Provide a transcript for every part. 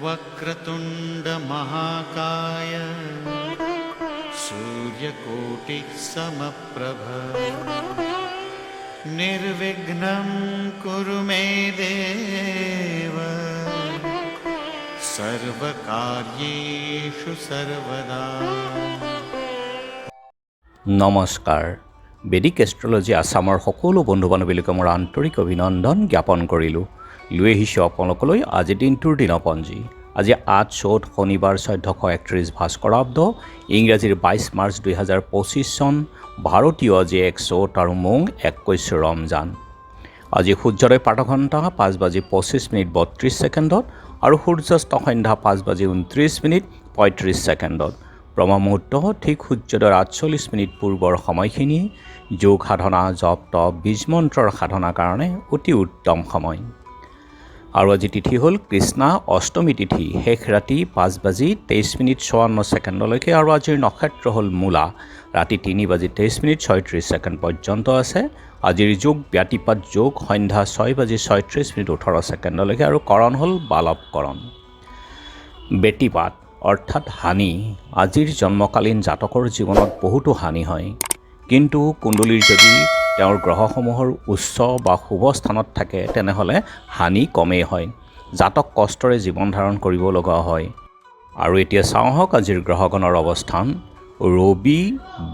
वक्रतुंड महाकाय सूर्यकोटि समप्रभ निर्विघ्नं कुरु मे देव सर्वकार्येषु सर्वदा। নমস্কাৰ। বেদিক এষ্ট্ৰলজি আছামৰ সকলো বন্ধু বান্ধৱীলৈকে মোৰ আন্তৰিক অভিনন্দন জ্ঞাপন কৰিলোঁ। লৈ আহিছোঁ আপোনালোকলৈ আজি দিনটোৰ দিনপঞ্জী। আজি ৮ চ'ত শনিবাৰ ১৪৩১ ভাস্কৰাব্দ, ইংৰাজীৰ ২২ মাৰ্চ ২০২৫ চন, ভাৰতীয় আজি ১ চ'ত আৰু মোং ২১ ৰমজান। আজি সূৰ্যোদয় প্ৰাতঃঘণ্টা ৫:২৫:৩২ আৰু সূৰ্যাস্ত সন্ধ্যা ৫:২৯:৩৫ ব্ৰহ্ম মুহূৰ্ত ঠিক সূৰ্যোদয়ৰ ৪৮ পূৰ্বৰ সময়খিনি যোগ সাধনা, জপ তপ, বীজ মন্ত্ৰৰ সাধনাৰ কাৰণে অতি উত্তম সময়। আৰু আজি তিথি হ'ল কৃষ্ণা অষ্টমী তিথি, শেষ ৰাতি ৫:২৩:৫৪ আৰু আজিৰ নক্ষত্ৰ হ'ল মূলা, ৰাতি ৩:২৩:৩৬ পৰ্যন্ত আছে। আজিৰ যোগ ব্যতিপাত যোগ, সন্ধ্যা ৬:৩৬:১৮ আৰু কৰণ হ'ল বালৱকৰণ। ব্যতিপাত অৰ্থাৎ হানি। আজিৰ জন্মকালীন জাতকৰ জীৱনত বহুতো হানি হয়, কিন্তু কুণ্ডলীৰ যদি তেওঁৰ গ্ৰহসমূহৰ উচ্চ বা শুভ স্থানত থাকে তেনেহ'লে হানি কমেই হয়, জাতক কষ্টৰে জীৱন ধাৰণ কৰিব লগা হয়। আৰু এতিয়া চাওঁ আহক আজিৰ গ্ৰহগণৰ অৱস্থান। ৰবি,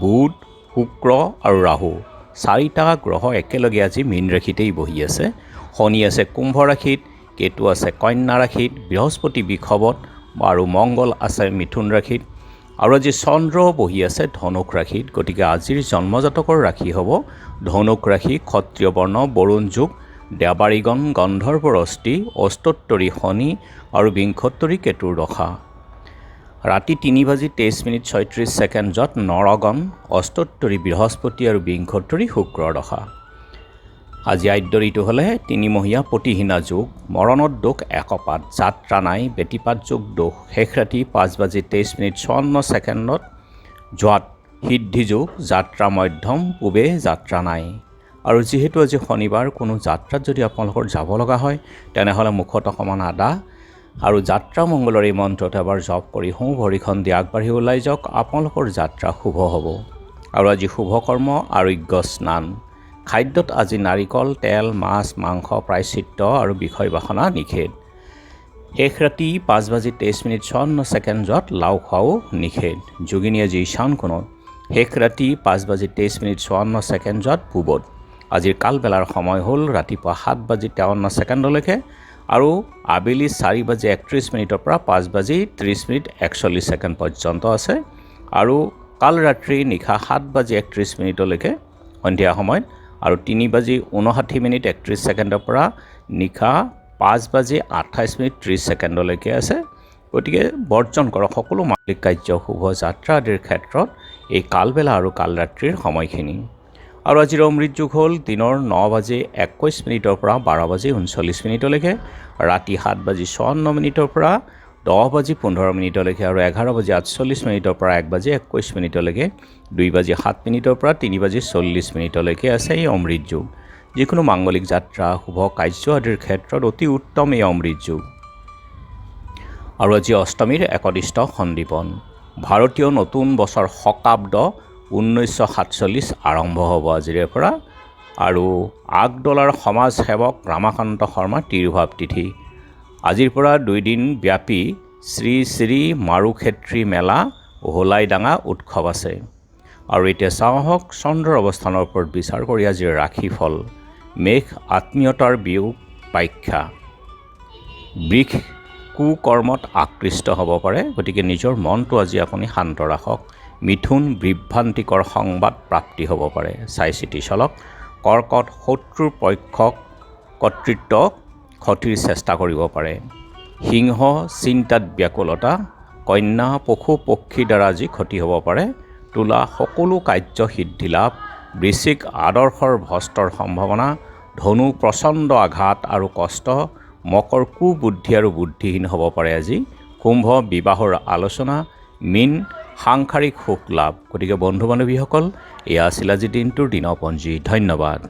বুধ, শুক্ৰ আৰু ৰাহু, 4টা গ্ৰহ একেলগে আজি মীন ৰাশিতেই বহি আছে। শনি আছে কুম্ভ ৰাশিত, কেতু আছে কন্যা ৰাশিত, বৃহস্পতি বৃষভত আৰু মংগল আছে মিথুন ৰাশিত, আৰু আজি চন্দ্ৰও বহি আছে ধনুক ৰাশিত। গতিকে আজিৰ জন্মজাতকৰ ৰাশি হ'ব ধনুক ৰাশি, ক্ষত্ৰিয় বৰ্ণ, বৰুণ যোগ, দেৱাৰীগণ, গন্ধৰ্বৰ অস্থি, অষ্টোত্তৰী শনি আৰু বিংশোত্তৰী কেতুৰ দশা। ৰাতি ৩:২৩:৩৬ নৰগণ, অষ্টোত্তৰী বৃহস্পতি আৰু বিংশোত্তৰী শুক্ৰৰ দশা। আজি আদ্য ঋতু হ'লে তিনিমহীয়া প্ৰতিহীনা যোগ, মৰণত দোষ একপাত, যাত্ৰা নাই, ব্যতিপাত যোগ দোষ, শেষ ৰাতি ৫:২৩:৫৪ যোৱাত সিদ্ধি যোগ, যাত্ৰা মধ্যম, পূবে যাত্ৰা নাই। আৰু যিহেতু আজি শনিবাৰ, কোনো যাত্ৰাত যদি আপোনালোকৰ যাব লগা হয় তেনেহ'লে মুখত অকণমান আদা আৰু যাত্ৰা মংগলৰ এই মন্ত্ৰত এবাৰ জপ কৰি সোঁ ভৰিখন দি আগবাঢ়ি ওলাই যাওক, আপোনালোকৰ যাত্ৰা শুভ হ'ব। আৰু আজি শুভ কৰ্ম আৰোগ্য স্নান। খাদ্যত আজি নাৰিকল, তেল, মাছ, মাংস, প্ৰায়শ্চিত্ত আৰু বিষয় বাসনা নিষেধ। শেষ ৰাতি ৫:২৩:৫৪ লাও খোৱাও নিষেধ। যোগিনী আজি ঈশান কোণত, শেষ ৰাতি ৫:২৩:৫৪ পূবত। আজিৰ কালবেলাৰ সময় হ'ল ৰাতিপুৱা ৭:৫৩ আৰু আবেলি ৪:৩১ পৰা ৫:৩০:৪১ পৰ্যন্ত আছে। আৰু কাল ৰাত্ৰি নিশা ৭:৩১ সন্ধিয়া সময়ত, আৰু ৩:৫৯:৩১ পৰা নিশা ৫:২৮:৩০ আছে। গতিকে বৰ্জন কৰক সকলো মানসিক কাৰ্য, শুভ যাত্ৰা আদিৰ ক্ষেত্ৰত এই কালবেলা আৰু কালৰাত্ৰিৰ সময়খিনি। আৰু আজিৰ অমৃত যোগ হ'ল দিনৰ ৯:২১ পৰা ১২:৩৯, ৰাতি ৭:৫৪ পৰা ১০:১৫ আৰু ১১:৪৮ পৰা ১:২১ ২:০৭ পৰা ৩:৪০ আছে এই অমৃত যোগ। যিকোনো মাংগলিক যাত্ৰা, শুভ কাৰ্য আদিৰ ক্ষেত্ৰত অতি উত্তম এই অমৃত যোগ। আৰু আজি অষ্টমীৰ একদিষ্ট সন্দীপন। ভাৰতীয় নতুন বছৰ শকাব্দ ১৯৪৭ আৰম্ভ হ'ব আজিৰে পৰা। আৰু আগডলাৰ সমাজ সেৱক ৰামাকান্ত শৰ্মা তিৰুভাৱ তিথি। আজিৰ পৰা ২ দিন ব্যাপী শ্ৰী শ্ৰী মাৰুক্ষেত্ৰী মেলা হোলাইডাঙা উৎসৱ আছে। আৰু এতিয়া চাওঁ আহক চন্দ্ৰৰ অৱস্থানৰ ওপৰত বিচাৰ কৰি আজিৰ ৰাশিফল। মেঘ আত্মীয়তাৰ বিয়োগ ব্যাখ্যা। বৃষ কুকৰ্মত আকৃষ্ট হ'ব পাৰে, গতিকে নিজৰ মনটো আজি আপুনি শান্ত ৰাখক। মিথুন বিভ্ৰান্তিকৰ সংবাদ প্ৰাপ্তি হ'ব পাৰে, চাই চিতি চলক। কৰ্কট শত্ৰুৰ পক্ষক কৰ্তৃত্ব ক্ষতিৰ চেষ্টা কৰিব পাৰে। সিংহ চিন্তাত ব্যাকুলতা, কন্যা পশু পক্ষীৰ দ্বাৰা আজি ক্ষতি হ'ব পাৰে। তুলা সকলো কাৰ্য সিদ্ধি লাভ, বৃশ্চিক আদৰ্শৰ ভ্ৰষ্টৰ সম্ভাৱনা, ধনু প্ৰচণ্ড আঘাত আৰু কষ্ট, মকৰ কুবুদ্ধি আৰু বুদ্ধিহীন হ'ব পাৰে আজি। কুম্ভ বিবাহৰ আলোচনা, মীন সাংসাৰিক সুখ লাভ। গতিকে বন্ধু বান্ধৱীসকল, এয়া আছিল আজি দিনটোৰ দিনপঞ্জী। ধন্যবাদ।